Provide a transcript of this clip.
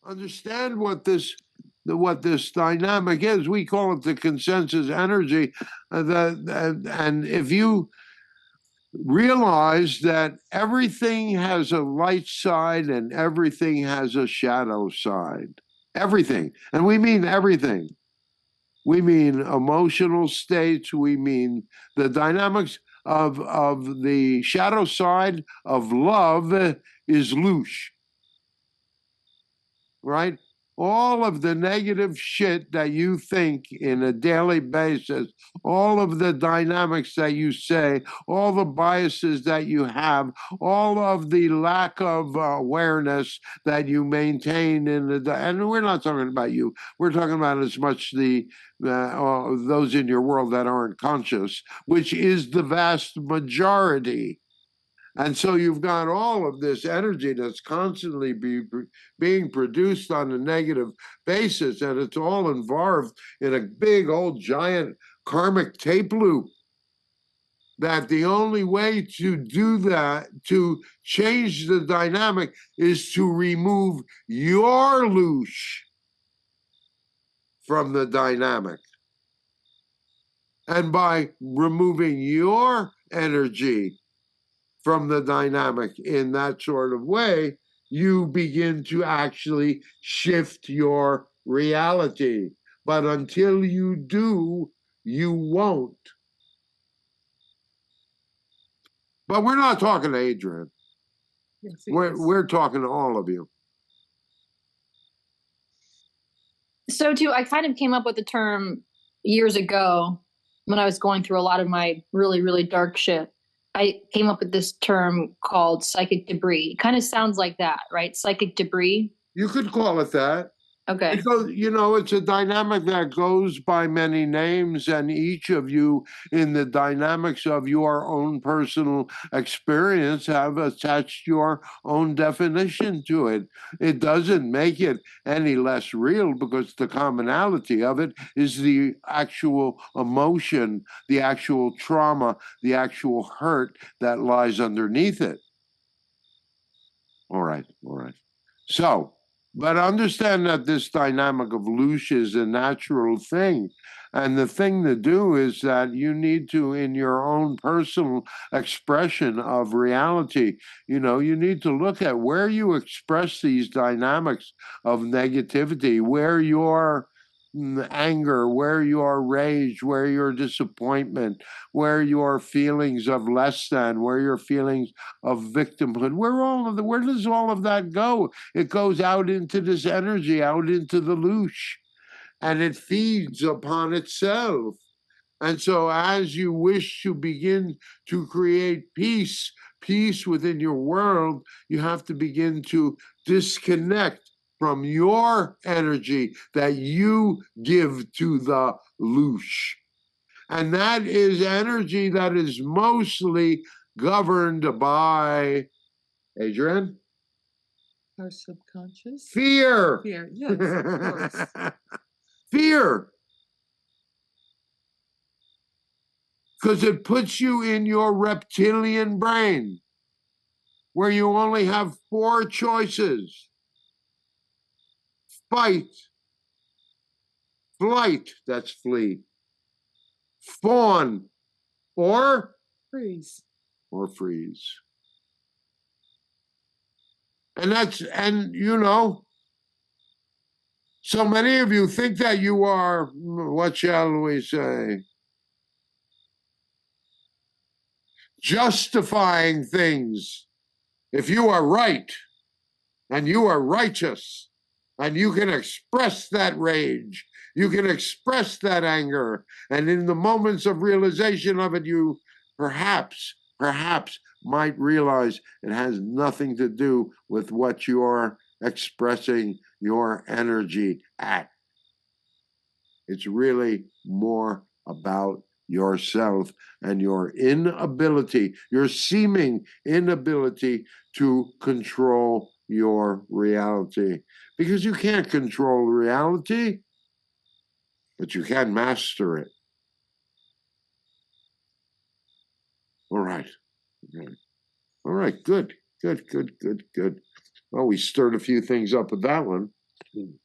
understand what this dynamic is. We call it the consensus energy. And if you realize that everything has a light side and everything has a shadow side, everything, and we mean everything. We mean emotional states. We mean the dynamics of the shadow side of love is louche, right? All of the negative shit that you think in a daily basis, all of the dynamics that you say, all the biases that you have, all of the lack of awareness that you maintain and we're not talking about you. We're talking about as much those in your world that aren't conscious, which is the vast majority. And so you've got all of this energy that's constantly being produced on a negative basis, and it's all involved in a big old giant karmic tape loop. That the only way to do that, to change the dynamic, is to remove your louche from the dynamic. And by removing your energy from the dynamic in that sort of way, you begin to actually shift your reality. But until you do, you won't. But we're not talking to Adrian. Yes, we're talking to all of you. SOTU, I kind of came up with the term years ago when I was going through a lot of my really, really dark shit. I came up with this term called psychic debris. It kind of sounds like that, right? Psychic debris. You could call it that. Okay. Because, it's a dynamic that goes by many names, and each of you in the dynamics of your own personal experience have attached your own definition to it. It doesn't make it any less real because the commonality of it is the actual emotion, the actual trauma, the actual hurt that lies underneath it. All right. So, but understand that this dynamic of louche is a natural thing. And the thing to do is that you need to, in your own personal expression of reality, you need to look at where you express these dynamics of negativity, where your anger, where your rage, where your disappointment, where your feelings of less than, where your feelings of victimhood, where does all of that go? It goes out into this energy, out into the louche, and it feeds upon itself. And so as you wish to begin to create peace within your world, you have to begin to disconnect from your energy that you give to the louche. And that is energy that is mostly governed by, Adrian? Our subconscious? Fear. Fear, yes, of course. Fear. Because it puts you in your reptilian brain, where you only have 4 choices. Fight, flight, that's flee, fawn, or freeze. And so many of you think that you are, what shall we say, justifying things. If you are right and you are righteous and you can express that rage, you can express that anger, and in the moments of realization of it, you perhaps might realize it has nothing to do with what you're expressing your energy at. It's really more about yourself and your inability, your seeming inability to control your reality. Because you can't control reality, but you can master it. All right. All right, good. Well, we stirred a few things up with that one. Mm.